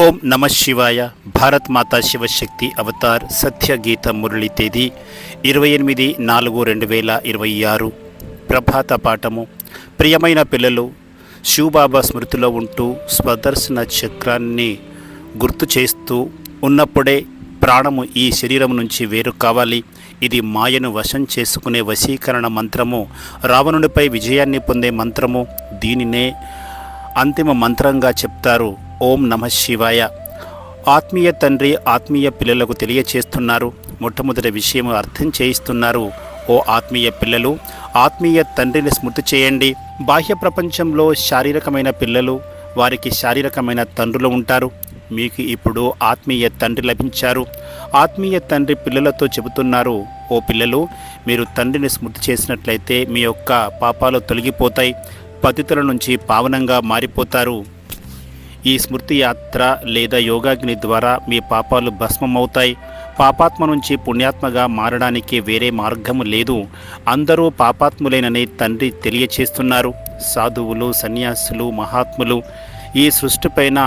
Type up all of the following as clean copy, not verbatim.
ఓం నమ శివాయ. భారత్ మాతా శివశక్తి అవతార్ సత్య గీత మురళి తేదీ 28/4/2026. ప్రభాత పాఠము. ప్రియమైన పిల్లలు, శివబాబా స్మృతిలో ఉంటూ స్వదర్శన చక్రాన్ని గుర్తు చేస్తూ ఉన్నప్పుడే ప్రాణము ఈ శరీరం నుంచి వేరు కావాలి. ఇది మాయను వశం చేసుకునే వశీకరణ మంత్రము, రావణుడిపై విజయాన్ని పొందే మంత్రము. దీనినే అంతిమ మంత్రంగా చెప్తారు. ఓం నమ శివాయ. ఆత్మీయ తండ్రి ఆత్మీయ పిల్లలకు తెలియచేస్తున్నారు. మొట్టమొదటి విషయం అర్థం చేయిస్తున్నారు. ఓ ఆత్మీయ పిల్లలు, ఆత్మీయ తండ్రిని స్మృతి చేయండి. బాహ్య ప్రపంచంలో శారీరకమైన పిల్లలు, వారికి శారీరకమైన తండ్రులు ఉంటారు. మీకు ఇప్పుడు ఆత్మీయ తండ్రి లభించారు. ఆత్మీయ తండ్రి పిల్లలతో చెబుతున్నారు, ఓ పిల్లలు, మీరు తండ్రిని స్మృతి చేసినట్లయితే మీ యొక్క పాపాలు తొలగిపోతాయి, పతితుల నుంచి పావనంగా మారిపోతారు. ఈ స్మృతి యాత్ర లేదా యోగాగ్ని ద్వారా మీ పాపాలు భస్మమవుతాయి. పాపాత్మ నుంచి పుణ్యాత్మగా మారడానికి వేరే మార్గము లేదు. అందరూ పాపాత్ములేనని తండ్రి తెలియచేస్తున్నారు. సాధువులు, సన్యాసులు, మహాత్ములు ఈ సృష్టిపైన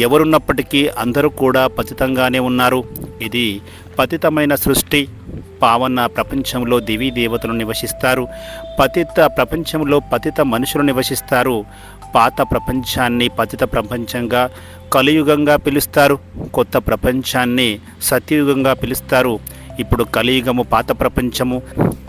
ఎవరున్నప్పటికీ అందరూ కూడా పతితంగానే ఉన్నారు. ఇది పతితమైన సృష్టి. పావన ప్రపంచంలో దేవీ దేవతలు నివసిస్తారు. పతిత ప్రపంచంలో పతిత మనుషులు నివసిస్తారు. పాత ప్రపంచాన్ని పతిత ప్రపంచంగా కలియుగంగా పిలుస్తారు. కొత్త ప్రపంచాన్ని సత్యయుగంగా పిలుస్తారు. ఇప్పుడు కలియుగము పాత ప్రపంచము,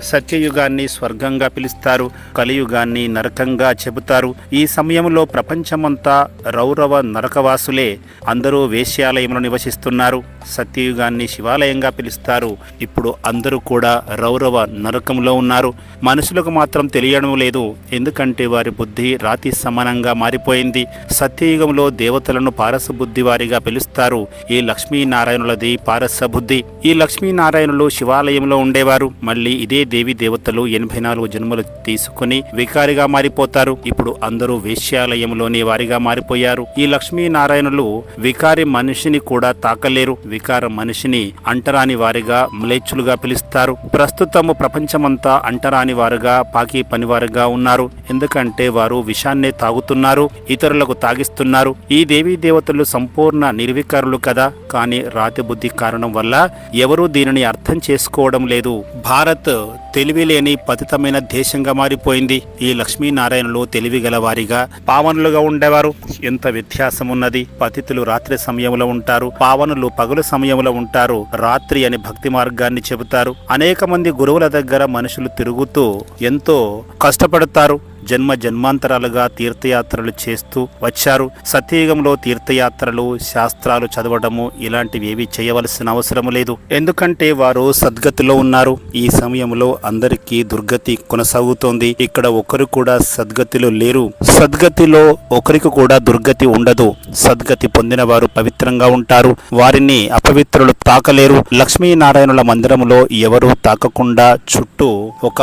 సత్యయుగాన్ని స్వర్గంగా పిలుస్తారు, కలియుగాన్ని నరకంగా చెబుతారు. ఈ సమయంలో ప్రపంచమంతా రౌరవ నరకవాసులే. అందరూ వేశ్యాలయంలో నివసిస్తున్నారు. సత్యయుగాన్ని శివాలయంగా పిలుస్తారు. ఇప్పుడు అందరూ కూడా రౌరవ నరకంలో ఉన్నారు. మనుషులకు మాత్రం తెలియడం లేదు, ఎందుకంటే వారి బుద్ధి రాతి సమానంగా మారిపోయింది. సత్యయుగంలో దేవతలను పారస బుద్ధి వారిగా పిలుస్తారు. ఈ లక్ష్మీనారాయణులది పారస బుద్ధి. ఈ లక్ష్మీనారాయణులు శివాలయంలో ఉండేవారు. మళ్ళీ ఇదే దేవి దేవతలు 84 జన్మలు తీసుకుని వికారిగా మారిపోతారు. ఇప్పుడు అందరూ వేశ్యాలయంలోని వారిగా మారిపోయారు. ఈ లక్ష్మీనారాయణులు వికారి మనిషిని కూడా తాకలేరు. వికార మనిషిని అంటరాని వారిగా మ్లేచ్చులుగా పిలుస్తారు. ప్రస్తుతము ప్రపంచమంతా అంటరాని వారుగా, పాకి పనివారుగా ఉన్నారు. ఎందుకంటే వారు విషాన్నే తాగుతున్నారు, ఇతరులకు తాగిస్తున్నారు. ఈ దేవీ దేవతలు సంపూర్ణ నిర్వికారులు కదా. కానీ రాతి బుద్ధి కారణం వల్ల ఎవరూ దీనిని అర్థం చేసుకోవడం లేదు. భారత్ తెలివిలేని పతితమైన దేశంగా మారిపోయింది. ఈ లక్ష్మీనారాయణులు తెలివి గల వారిగా, పావనులుగా ఉండేవారు. ఎంత వ్యత్యాసం ఉన్నది. పతితులు రాత్రి సమయంలో ఉంటారు, పావనులు పగలు సమయంలో ఉంటారు. రాత్రి అని భక్తి మార్గాన్ని చెబుతారు. అనేక మంది గురువుల దగ్గర మనుషులు తిరుగుతూ ఎంతో కష్టపడతారు. జన్మ జన్మాంతరాలుగా తీర్థయాత్రలు చేస్తూ వచ్చారు. సత్యయుగంలో తీర్థయాత్రలు, శాస్త్రాలు చదవడము ఇలాంటివి ఏవి చేయవలసిన అవసరం లేదు. ఎందుకంటే వారు సద్గతిలో ఉన్నారు. ఈ సమయంలో అందరికీ దుర్గతి కొనసాగుతోంది. ఇక్కడ ఒకరు కూడా సద్గతిలో లేరు. సద్గతిలో ఒకరికి కూడా దుర్గతి ఉండదు. సద్గతి పొందిన వారు పవిత్రంగా ఉంటారు. వారిని అపవిత్రులు తాకలేరు. లక్ష్మీనారాయణుల మందిరంలో ఎవరు తాకకుండా చుట్టూ ఒక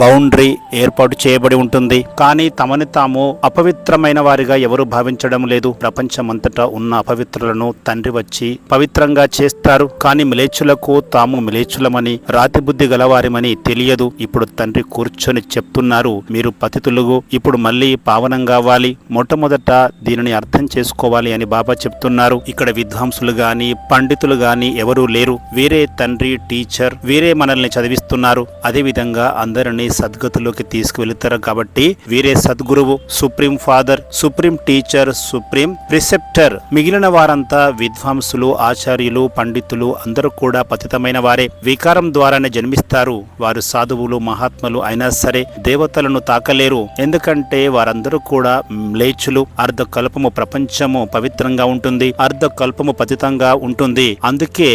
బౌండరీ ఏర్పాటు చేయబడి ఉంటుంది. కానీ తమని తాము అపవిత్రమైన వారిగా ఎవరు భావించడం లేదు. ప్రపంచమంతటా ఉన్న అపవిత్రులను తండ్రి వచ్చి పవిత్రంగా చేస్తారు. కానీ మిలేచ్చులకు తాము మిలేచ్చులమని, రాతి బుద్ధి గలవారిమని తెలియదు. ఇప్పుడు తండ్రి కూర్చొని చెప్తున్నారు, మీరు పతితులుగు ఇప్పుడు మళ్ళీ పావనం కావాలి. మొట్టమొదట దీనిని అర్థం చేసుకోవాలి అని బాబా చెప్తున్నారు. ఇక్కడ విద్వాంసులు గాని, పండితులు గాని ఎవరూ లేరు. వీరే తండ్రి, టీచర్, వీరే మనల్ని చదివిస్తున్నారు. అదే విధంగా అందరినీ సద్గతిలోకి తీసుకువెళుతారు. కాబట్టి వీరే సద్గురువు, supreme father, supreme teacher, supreme preceptor. మిగిలిన వారంతా విద్వాంసులు, ఆచార్యులు, పండితులు అందరూ కూడా పతితమైన వారే. వికారం ద్వారానే జన్మిస్తారు. వారు సాధువులు, మహాత్ములు అయినా సరే దేవతలను తాకలేరు. ఎందుకంటే వారందరూ కూడా మ్లేచ్చులు. అర్ధకల్పము ప్రపంచము పవిత్రంగా ఉంటుంది, అర్ధకల్పము పతితంగా ఉంటుంది. అందుకే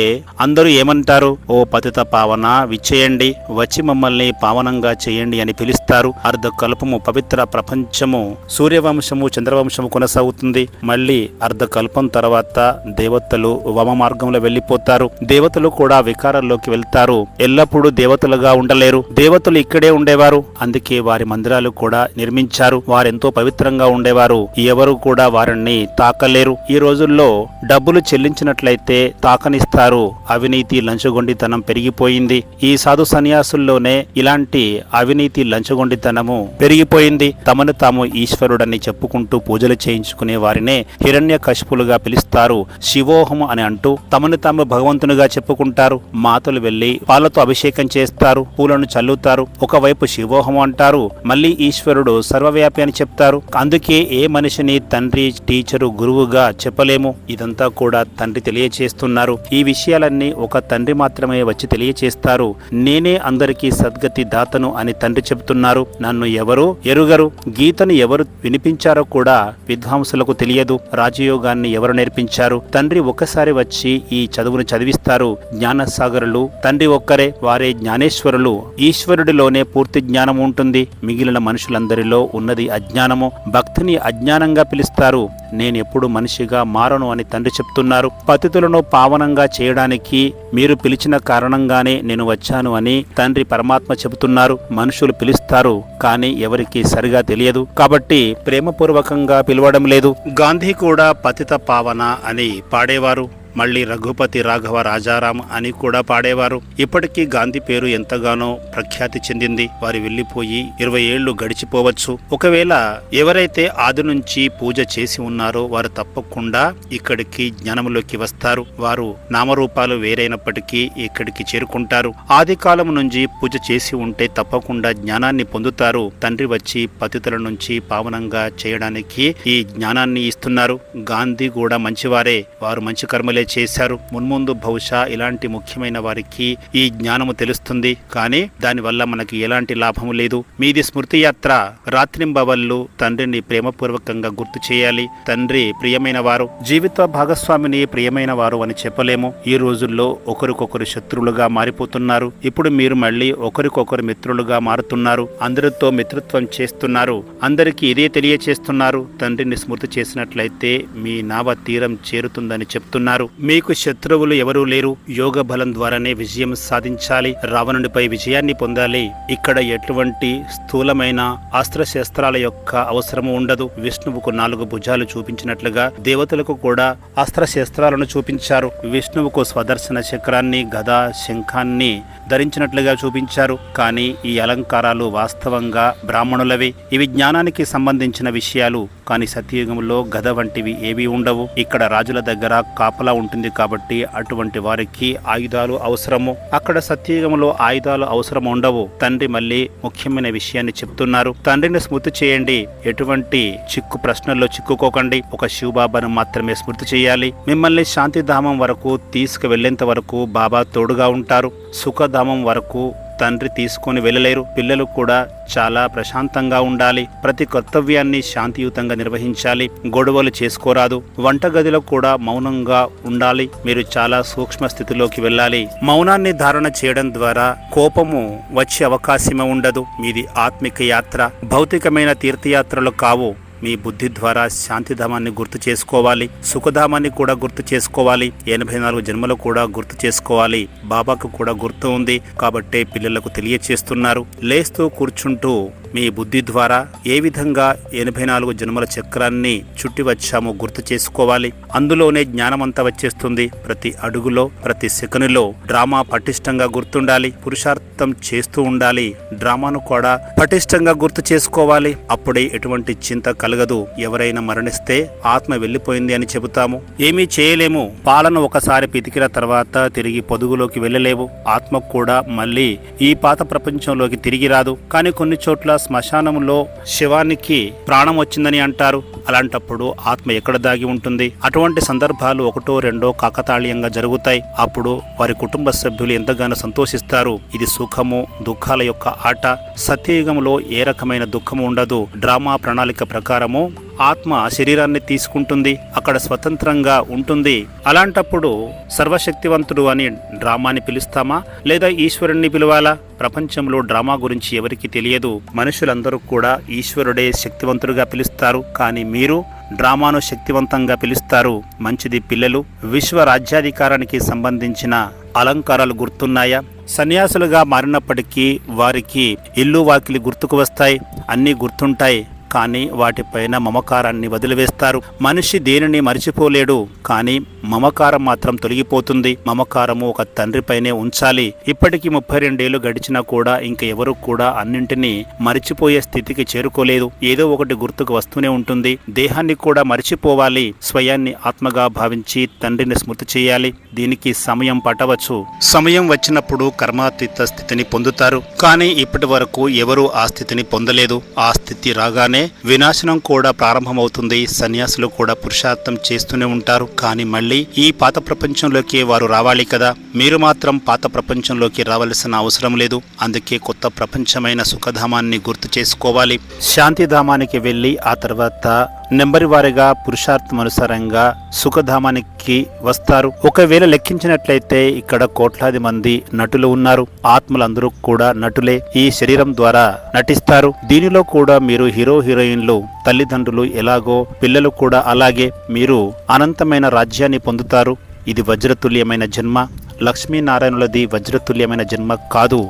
అందరూ ఏమంటారు, ఓ పతిత పావన విచ్చేయండి, వచ్చి మమ్మల్ని పావనంగా చేయండి అని పిలుస్తారు. అర్ధకల్పము పవిత్ర ప్రపంచము, సూర్యవంశము, చంద్రవంశము కొనసాగుతుంది. మళ్ళీ అర్ధకల్పం తర్వాత దేవతలు వమ మార్గంలో వెళ్ళిపోతారు. దేవతలు కూడా వికారాల్లోకి వెళ్తారు. ఎల్లప్పుడూ దేవతలుగా ఉండలేరు. దేవతలు ఇక్కడే ఉండేవారు. అందుకే వారి మందిరాలు కూడా నిర్మించారు. వారెంతో పవిత్రంగా ఉండేవారు. ఎవరు కూడా వారిని తాకలేరు. ఈ రోజుల్లో డబ్బులు చెల్లించినట్లయితే తాకనిస్తారు. అవినీతి, లంచగొండితనం పెరిగిపోయింది. ఈ సాధు సన్యాసుల్లోనే ఇలాంటి అవినీతి, లంచగొండితనము పెరిగిపోయింది. వెళ్ళిపోయింది. తమను తాము ఈశ్వరుడని చెప్పుకుంటూ పూజలు చేయించుకునే వారినే హిరణ్యకశిపులుగా పిలుస్తారు. శివోహం అని అంటూ తమను తాము భగవంతునిగా చెప్పుకుంటారు. మాతలు వెళ్లి పాలతో అభిషేకం చేస్తారు, పూలను చల్లుతారు. ఒకవైపు శివోహం అంటారు, మళ్ళీ ఈశ్వరుడు సర్వవ్యాపి అని చెప్తారు. అందుకే ఏ మనిషిని తండ్రి, టీచరు, గురువుగా చెప్పలేము. ఇదంతా కూడా తండ్రి తెలియచేస్తున్నారు. ఈ విషయాలన్నీ ఒక తండ్రి మాత్రమే వచ్చి తెలియచేస్తారు. నేనే అందరికీ సద్గతి దాతను అని తండ్రి చెబుతున్నారు. నన్ను ఎవరు ఎరుగరు, గీతను ఎవరు వినిపించారో కూడా విద్వాంసులకు తెలియదు. రాజయోగాన్ని ఎవరు నేర్పించారు? తండ్రి ఒక్కసారి వచ్చి ఈ చదువును చదివిస్తారు. జ్ఞానసాగరులు తండ్రి ఒక్కరే, వారే జ్ఞానేశ్వరులు. ఈశ్వరుడిలోనే పూర్తి జ్ఞానం ఉంటుంది. మిగిలిన మనుషులందరిలో ఉన్నది అజ్ఞానము. భక్తిని అజ్ఞానంగా పిలుస్తారు. నేనెప్పుడు మనిషిగా మారను అని తండ్రి చెప్తున్నారు. పతితులను పావనంగా చేయడానికి మీరు పిలిచిన కారణంగానే నేను వచ్చాను అని తండ్రి పరమాత్మ చెబుతున్నారు. మనుషులు పిలుస్తారు, కానీ ఎవరికి సరిగా తెలియదు కాబట్టి ప్రేమపూర్వకంగా పిలవడం లేదు. గాంధీ కూడా పతిత పావన అని పాడేవారు. మళ్ళీ రఘుపతి రాఘవ రాజారాం అని కూడా పాడేవారు. ఇప్పటికీ గాంధీ పేరు ఎంతగానో ప్రఖ్యాతి చెందింది. వారు వెళ్లిపోయి 20 ఏళ్లు గడిచిపోవచ్చు. ఒకవేళ ఎవరైతే ఆది నుంచి పూజ చేసి ఉన్నారో వారు తప్పకుండా ఇక్కడికి జ్ఞానంలోకి వస్తారు. వారు నామరూపాలు వేరైనప్పటికీ ఇక్కడికి చేరుకుంటారు. ఆది కాలం నుంచి పూజ చేసి ఉంటే తప్పకుండా జ్ఞానాన్ని పొందుతారు. తండ్రి వచ్చి పతితుల నుంచి పావనంగా చేయడానికి ఈ జ్ఞానాన్ని ఇస్తున్నారు. గాంధీ కూడా మంచివారే, వారు మంచి కర్మలే చేశారు. మున్ముందు బహుశా ఇలాంటి ముఖ్యమైన వారికి ఈ జ్ఞానము తెలుస్తుంది. కానీ దానివల్ల మనకి ఎలాంటి లాభము లేదు. మీది స్మృతి యాత్ర. రాత్రింబవళ్ళు తండ్రిని ప్రేమపూర్వకంగా గుర్తు చేయాలి. తండ్రి ప్రియమైన వారు, జీవిత భాగస్వామిని ప్రియమైన వారు అని చెప్పలేము. ఈ రోజుల్లో ఒకరికొకరు శత్రువులుగా మారిపోతున్నారు. ఇప్పుడు మీరు మళ్ళీ ఒకరికొకరు మిత్రులుగా మారుతున్నారు. అందరితో మిత్రత్వం చేస్తున్నారు. అందరికీ ఇదే తెలియచేస్తున్నారు. తండ్రిని స్మృతి చేసినట్లయితే మీ నావ తీరం చేరుతుందని చెప్తున్నారు. మీకు శత్రువులు ఎవరూ లేరు. యోగ బలం ద్వారానే విజయం సాధించాలి. రావణుడిపై విజయాన్ని పొందాలి. ఇక్కడ ఎటువంటి స్థూలమైన అస్త్రశస్త్రాల యొక్క అవసరము ఉండదు. విష్ణువుకు 4 భుజాలు చూపించినట్లుగా దేవతలకు కూడా అస్త్రశస్త్రాలను చూపించారు. విష్ణువుకు స్వదర్శన చక్రాన్ని, గదా, శంఖాన్ని ధరించినట్లుగా చూపించారు. కానీ ఈ అలంకారాలు వాస్తవంగా బ్రాహ్మణులవి. ఇవి జ్ఞానానికి సంబంధించిన విషయాలు. కానీ సత్యయుగంలో గద వంటివి ఏవీ ఉండవు. ఇక్కడ రాజుల దగ్గర కాపలా ఉంటుంది కాబట్టి అటువంటి వారికి ఆయుధాలు అవసరము. అక్కడ సత్యయుగంలో ఆయుధాలు అవసరం ఉండవు. తండ్రి మళ్ళీ ముఖ్యమైన విషయాన్ని చెప్తున్నారు. తండ్రిని స్మృతి చేయండి. ఎటువంటి చిక్కు ప్రశ్నల్లో చిక్కుకోకండి. ఒక శివబాబాను మాత్రమే స్మృతి చేయాలి. మిమ్మల్ని శాంతిధామం వరకు తీసుకువెళ్లేంత వరకు బాబా తోడుగా ఉంటారు. సుఖధామం వరకు తండ్రి తీసుకొని వెళ్ళలేరు. పిల్లలు కూడా చాలా ప్రశాంతంగా ఉండాలి. ప్రతి కర్తవ్యాన్ని శాంతియుతంగా నిర్వహించాలి. గొడవలు చేసుకోరాదు. వంటగదిలో కూడా మౌనంగా ఉండాలి. మీరు చాలా సూక్ష్మ స్థితిలోకి వెళ్ళాలి. మౌనాన్ని ధారణ చేయడం ద్వారా కోపము వచ్చే అవకాశమే ఉండదు. మీది ఆత్మిక యాత్ర, భౌతికమైన తీర్థయాత్రలు కావు. మీ బుద్ధి ద్వారా శాంతిధామాన్ని గుర్తు చేసుకోవాలి. సుఖధామాన్ని కూడా గుర్తు చేసుకోవాలి. 84 జన్మలు కూడా గుర్తు చేసుకోవాలి. బాబాకు కూడా గుర్తు ఉంది కాబట్టే పిల్లలకు తెలియచేస్తున్నారు. లేస్తూ కూర్చుంటూ మీ బుద్ధి ద్వారా ఏ విధంగా 84 జన్మల చక్రాన్ని చుట్టి వచ్చామో గుర్తు చేసుకోవాలి. అందులోనే జ్ఞానమంతా వచ్చేస్తుంది. ప్రతి అడుగులో, ప్రతి సెకనులో డ్రామా పటిష్టంగా గుర్తుండాలి. పురుషార్థం చేస్తూ ఉండాలి. డ్రామాను కూడా పటిష్టంగా గుర్తు చేసుకోవాలి. అప్పుడే ఎటువంటి చింత కలగదు. ఎవరైనా మరణిస్తే ఆత్మ వెళ్ళిపోయింది అని చెబుతాము. ఏమీ చేయలేము. పాలను ఒకసారి పితికిన తర్వాత తిరిగి పొదుగులోకి వెళ్ళలేవు. ఆత్మ కూడా మళ్ళీ ఈ పాత ప్రపంచంలోకి తిరిగి రాదు. కానీ కొన్ని చోట్ల శ్మశానంలో శవానికి ప్రాణం వచ్చిందని అంటారు. అలాంటప్పుడు ఆత్మ ఎక్కడ దాగి ఉంటుంది? అటువంటి సందర్భాలు 1, 2 కాకతాళీయంగా జరుగుతాయి. అప్పుడు వారి కుటుంబ సభ్యులు ఎంతగానో సంతోషిస్తారు. ఇది సుఖము, దుఃఖాల యొక్క ఆట. సత్యయుగంలో ఏ రకమైన దుఃఖము ఉండదు. డ్రామా ప్రణాళిక ప్రకారము ఆత్మ శరీరాన్ని తీసుకుంటుంది. అక్కడ స్వతంత్రంగా ఉంటుంది. అలాంటప్పుడు సర్వశక్తివంతుడు అని డ్రామాని పిలుస్తామా, లేదా ఈశ్వరుణ్ణి పిలవాలా? ప్రపంచంలో డ్రామా గురించి ఎవరికి తెలియదు. మనుషులందరూ కూడా ఈశ్వరుడే శక్తివంతుడుగా పిలుస్తారు. కానీ మీరు డ్రామాను శక్తివంతంగా పిలుస్తారు. మంచిది పిల్లలు. విశ్వ రాజ్యాధికారానికి సంబంధించిన అలంకారాలు గుర్తున్నాయా? సన్యాసులుగా మారినప్పటికీ వారికి ఇల్లు వాకిలి గుర్తుకు వస్తాయి. అన్నీ గుర్తుంటాయి. కానీ వాటిపైన మమకారాన్ని వదిలివేస్తారు. మనిషి దేనిని మరిచిపోలేడు, కానీ మమకారం మాత్రం తొలగిపోతుంది. మమకారము ఒక తండ్రిపైనే ఉంచాలి. ఇప్పటికీ 32 ఏళ్లు గడిచినా కూడా ఇంక ఎవరు కూడా అన్నింటినీ మరిచిపోయే స్థితికి చేరుకోలేదు. ఏదో ఒకటి గుర్తుకు వస్తూనే ఉంటుంది. దేహాన్ని కూడా మరిచిపోవాలి. స్వయాన్ని ఆత్మగా భావించి తండ్రిని స్మృతి చేయాలి. దీనికి సమయం పట్టవచ్చు. సమయం వచ్చినప్పుడు కర్మాతీత స్థితిని పొందుతారు. కానీ ఇప్పటి వరకు ఎవరూ ఆ స్థితిని పొందలేదు. ఆ స్థితి రాగానే వినాశనం కూడా ప్రారంభమవుతుంది. సన్యాసులు కూడా పురుషార్థం చేస్తూనే ఉంటారు. కానీ మళ్ళీ ఈ పాత ప్రపంచంలోకి వారు రావాలి కదా. మీరు మాత్రం పాత ప్రపంచంలోకి రావాల్సిన అవసరం లేదు. అందుకే కొత్త ప్రపంచమైన సుఖధామాన్ని గుర్తు చేసుకోవాలి. శాంతిధామానికి వెళ్ళి ఆ తర్వాత నెంబరి వారిగా పురుషార్థం అనుసారంగా సుఖధామానికి వస్తారు. ఒకవేళ లెక్కించినట్లయితే ఇక్కడ కోట్లాది మంది నటులు ఉన్నారు. ఆత్మలందరూ కూడా నటులే. ఈ శరీరం ద్వారా నటిస్తారు. దీనిలో కూడా మీరు హీరో హీరోయిన్లు, తల్లిదండ్రులు ఎలాగో పిల్లలు కూడా అలాగే. మీరు అనంతమైన రాజ్యాన్ని పొందుతారు. ఇది వజ్రతుల్యమైన జన్మ. లక్ష్మీనారాయణులది వజ్రతుల్యమైన జన్మ కాదు.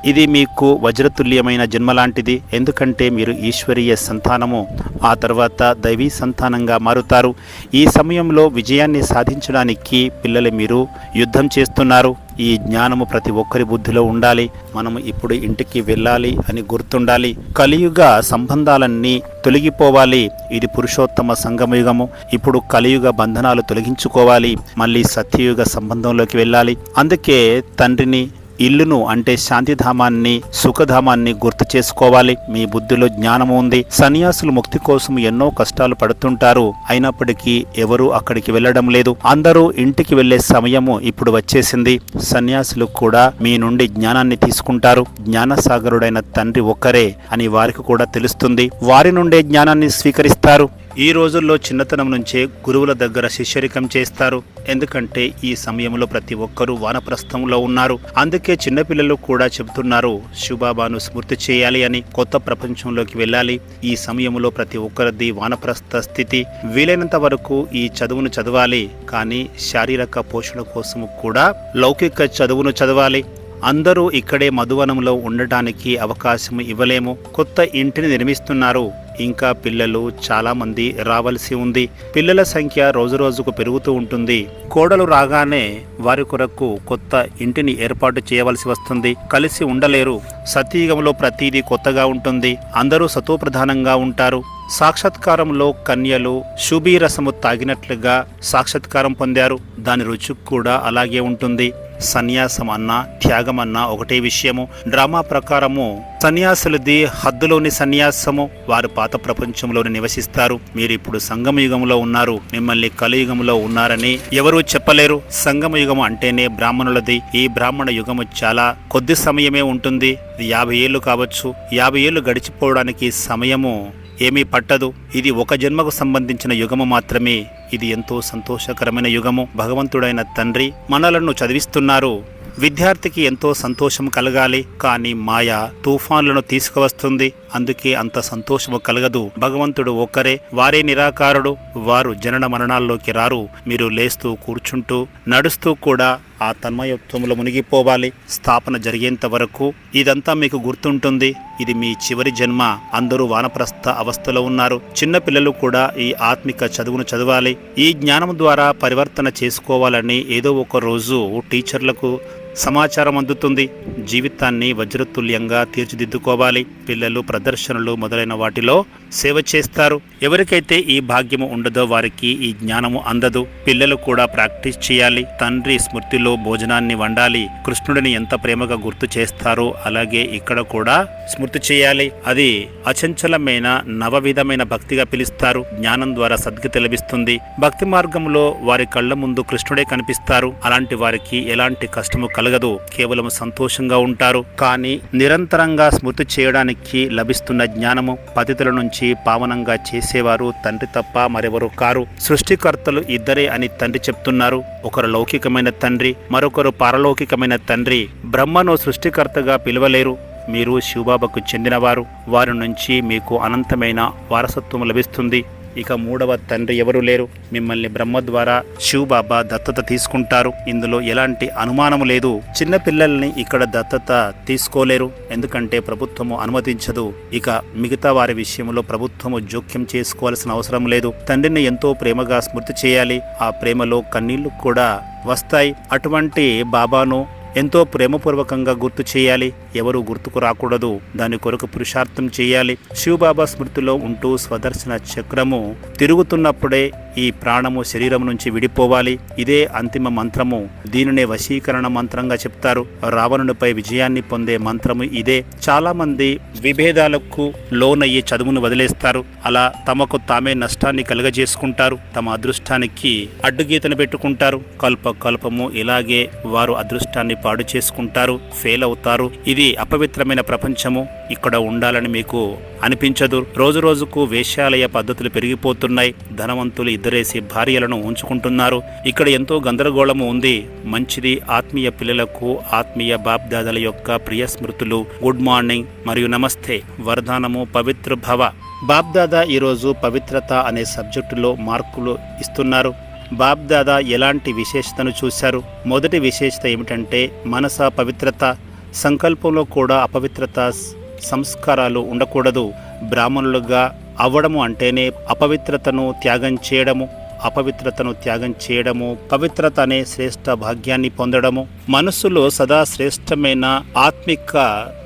ఇది మీకు వజ్రతుల్యమైన జన్మ లాంటిది. ఎందుకంటే మీరు ఈశ్వరీయ సంతానము, ఆ తర్వాత దైవీ సంతానంగా మారుతారు. ఈ సమయంలో విజయాన్ని సాధించడానికి పిల్లలు మీరు యుద్ధం చేస్తున్నారు. ఈ జ్ఞానము ప్రతి ఒక్కరి బుద్ధిలో ఉండాలి. మనము ఇప్పుడు ఇంటికి వెళ్ళాలి అని గుర్తుండాలి. కలియుగ సంబంధాలన్నీ తొలగిపోవాలి. ఇది పురుషోత్తమ సంగమయుగము. ఇప్పుడు కలియుగ బంధనాలు తొలగించుకోవాలి. మళ్ళీ సత్యయుగ సంబంధంలోకి వెళ్ళాలి. అందుకే తండ్రిని, ఇల్లును అంటే శాంతిధామాన్ని, సుఖధామాన్ని గుర్తు చేసుకోవాలి. మీ బుద్ధిలో జ్ఞానము ఉంది. సన్యాసులు ముక్తి కోసం ఎన్నో కష్టాలు పడుతుంటారు. అయినప్పటికీ ఎవరూ అక్కడికి వెళ్ళడం లేదు. అందరూ ఇంటికి వెళ్లే సమయము ఇప్పుడు వచ్చేసింది. సన్యాసులు కూడా మీ నుండి జ్ఞానాన్ని తీసుకుంటారు. జ్ఞానసాగరుడైన తండ్రి ఒక్కరే అని వారికి కూడా తెలుస్తుంది. వారి నుండే జ్ఞానాన్ని స్వీకరిస్తారు. ఈ రోజుల్లో చిన్నతనం నుంచే గురువుల దగ్గర శిష్యరికం చేస్తారు. ఎందుకంటే ఈ సమయంలో ప్రతి ఒక్కరూ వానప్రస్థంలో ఉన్నారు. అందుకే చిన్నపిల్లలు కూడా చెబుతున్నారు శివబాబాను స్మృతి చేయాలి అని. కొత్త ప్రపంచంలోకి వెళ్ళాలి. ఈ సమయంలో ప్రతి ఒక్కరిది వానప్రస్థ స్థితి. వీలైనంత వరకు ఈ చదువును చదవాలి. కానీ శారీరక పోషణ కోసం కూడా లౌకిక చదువును చదవాలి. అందరూ ఇక్కడే మధువనంలో ఉండటానికి అవకాశం ఇవ్వలేము. కొత్త ఇంటిని నిర్మిస్తున్నారు. ఇంకా పిల్లలు చాలా మంది రావాల్సి ఉంది. పిల్లల సంఖ్య రోజురోజుకు పెరుగుతూ ఉంటుంది. కోడలు రాగానే వారి కొరకు కొత్త ఇంటిని ఏర్పాటు చేయవలసి వస్తుంది. కలిసి ఉండలేరు. సతీయుగంలో ప్రతిదీ కొత్తగా ఉంటుంది. అందరూ సతోప్రధానంగా ఉంటారు. సాక్షాత్కారంలో కన్యలు శుభీరసము తాగినట్లుగా సాక్షాత్కారం పొందారు. దాని రుచి కూడా అలాగే ఉంటుంది. సన్యాసం అన్నా త్యాగం అన్నా ఒకటే విషయము. డ్రామా ప్రకారము సన్యాసులది హద్దులోని సన్యాసము. వారు పాత ప్రపంచంలోని నివసిస్తారు. మీరు ఇప్పుడు సంగమయుగంలో ఉన్నారు. మిమ్మల్ని కలియుగంలో ఉన్నారని ఎవరూ చెప్పలేరు. సంగమయుగము అంటేనే బ్రాహ్మణులది. ఈ బ్రాహ్మణ యుగము చాలా కొద్ది సమయమే ఉంటుంది. 50 ఏళ్ళు కావచ్చు. 50 ఏళ్ళు గడిచిపోవడానికి సమయము ఏమీ పట్టదు. ఇది ఒక జన్మకు సంబంధించిన యుగము మాత్రమే. ఇది ఎంతో సంతోషకరమైన యుగము. భగవంతుడైన తండ్రి మనలను చదివిస్తున్నారు. విద్యార్థికి ఎంతో సంతోషం కలగాలి. కానీ మాయ తుఫాన్లను తీసుకువస్తుంది. అందుకే అంత సంతోషము కలగదు. భగవంతుడు ఒక్కరే. వారే నిరాకారుడు. వారు జనన మరణాల్లోకి రారు. మీరు లేస్తూ, కూర్చుంటూ, నడుస్తూ కూడా ఆ తన్మయత్వంలో మునిగిపోవాలి. స్థాపన జరిగేంత వరకు ఇదంతా మీకు గుర్తుంటుంది. ఇది మీ చివరి జన్మ. అందరూ వానప్రస్థ అవస్థలో ఉన్నారు. చిన్న పిల్లలు కూడా ఈ ఆత్మిక చదువును చదవాలి. ఈ జ్ఞానం ద్వారా పరివర్తన చేసుకోవాలని ఏదో ఒక రోజు టీచర్లకు సమాచారం అందుతుంది. జీవితాన్ని వజ్రతుల్యంగా తీర్చిదిద్దుకోవాలి. పిల్లలు ప్రదర్శనలు మొదలైన వాటిలో సేవ చేస్తారు. ఎవరికైతే ఈ భాగ్యము ఉండదో వారికి ఈ జ్ఞానము అందదు. పిల్లలు కూడా ప్రాక్టీస్ చేయాలి. తండ్రి స్మృతిలో భోజనాన్ని వండాలి. కృష్ణుడిని ఎంత ప్రేమగా గుర్తు చేస్తారో అలాగే ఇక్కడ కూడా స్మృతి చేయాలి. అది అచంచలమైన నవవిధమైన భక్తిగా పిలుస్తారు. జ్ఞానం ద్వారా సద్గతి లభిస్తుంది. భక్తి మార్గంలో వారి కళ్ళ ముందు కృష్ణుడే కనిపిస్తారు. అలాంటి వారికి ఎలాంటి కష్టము కలగదు. కేవలం సంతోషంగా ఉంటారు. కానీ నిరంతరంగా స్మృతి చేయడానికి లభిస్తున్న జ్ఞానము పతితుల నుంచి పావనంగా చేసేవారు తండ్రి తప్ప మరెవరు కారు. సృష్టికర్తలు ఇద్దరే అని తండ్రి చెప్తున్నారు. ఒకరు లౌకికమైన తండ్రి, మరొకరు పారలౌకికమైన తండ్రి. బ్రహ్మను సృష్టికర్తగా పిలవలేరు. మీరు శివబాబాకు చెందినవారు. వారి నుంచి మీకు అనంతమైన వారసత్వం లభిస్తుంది. ఇక మూడవ తండ్రి ఎవరు లేరు. మిమ్మల్ని బ్రహ్మ ద్వారా శివబాబా దత్తత తీసుకుంటారు. ఇందులో ఎలాంటి అనుమానము లేదు. చిన్న పిల్లల్ని ఇక్కడ దత్తత తీసుకోలేరు, ఎందుకంటే ప్రభుత్వము అనుమతించదు. ఇక మిగతా వారి విషయంలో ప్రభుత్వము జోక్యం చేసుకోవాల్సిన అవసరం లేదు. తండ్రిని ఎంతో ప్రేమగా స్మృతి చేయాలి. ఆ ప్రేమలో కన్నీళ్లు కూడా వస్తాయి. అటువంటి బాబాను ఎంతో ప్రేమపూర్వకంగా గుర్తు చేయాలి. ఎవరు గుర్తుకు రాకూడదు. దాని కొరకు పురుషార్థం చేయాలి. శివబాబా స్మృతిలో ఉంటూ స్వదర్శన చక్రము తిరుగుతున్నప్పుడే ఈ ప్రాణము శరీరం నుంచి విడిపోవాలి. ఇదే అంతిమ మంత్రము. దీనినే వశీకరణ మంత్రంగా చెప్తారు. రావణునిపై విజయాన్ని పొందే మంత్రము ఇదే. చాలా మంది విభేదాలకు లోనయ్యి చదువును వదిలేస్తారు. అలా తమకు తామే నష్టాన్ని కలుగజేసుకుంటారు. తమ అదృష్టానికి అడ్డుగీతను పెట్టుకుంటారు. కల్పము ఇలాగే వారు అదృష్టాన్ని పాడు చేసుకుంటారు, ఫెయిల్ అవుతారు. ఇది అపవిత్రమైన ప్రపంచము. ఇక్కడ ఉండాలని మీకు అనిపించదు. రోజు రోజుకు వేశ్యాలయ పద్ధతులు పెరిగిపోతున్నాయి. ధనవంతులు ఇద్దరేసి భార్యలను ఉంచుకుంటున్నారు. ఇక్కడ ఎంతో గందరగోళము ఉంది. మంచిది. ఆత్మీయ పిల్లలకు ఆత్మీయ బాప్దాదాల యొక్క ప్రియ స్మృతులు. గుడ్ మార్నింగ్ మరియు నమస్తే. వరదానము పవిత్ర భవ. బాప్దాదా ఈరోజు పవిత్రత అనే సబ్జెక్టులో మార్కులు ఇస్తున్నారు. బాప్దాదా ఎలాంటి విశేషతను చూశారు? మొదటి విశేషత ఏమిటంటే మనస పవిత్రత. సంకల్పంలో కూడా అపవిత్రత సంస్కారాలు ఉండకూడదు. బ్రాహ్మణులుగా అవ్వడము అంటేనే అపవిత్రతను త్యాగం చేయడము. పవిత్రత అనే శ్రేష్ఠ భాగ్యాన్ని పొందడము. మనస్సులో సదా శ్రేష్టమైన ఆత్మిక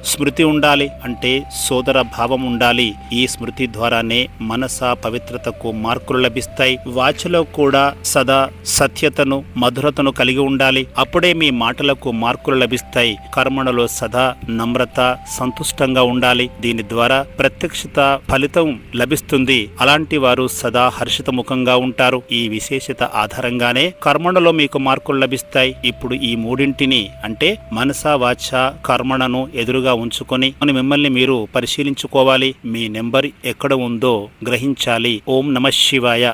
స్మృతి ఉండాలి. అంటే సోదర భావం ఉండాలి. ఈ స్మృతి ద్వారానే మనస పవిత్రతకు మార్కులు లభిస్తాయి. వాచలో కూడా సదా సత్యతను మధురతను కలిగి ఉండాలి. అప్పుడే మీ మాటలకు మార్కులు లభిస్తాయి. కర్మణలో సదా నమ్రత సంతుష్టంగా ఉండాలి. దీని ద్వారా ప్రత్యక్షత ఫలితం లభిస్తుంది. అలాంటి వారు సదా హర్షితముఖంగా ఉంటారు. ఈ విశేషత ఆధారంగానే కర్మణలో మీకు మార్కులు లభిస్తాయి. ఇప్పుడు ఈ మూడింటిని అంటే మనస వాచ కర్మణను ఎదురుగా ఉంచుకొని మిమ్మల్ని మీరు పరిశీలించుకోవాలి. మీ నెంబర్ ఎక్కడ ఉందో గ్రహించాలి. ఓం నమః శివాయ.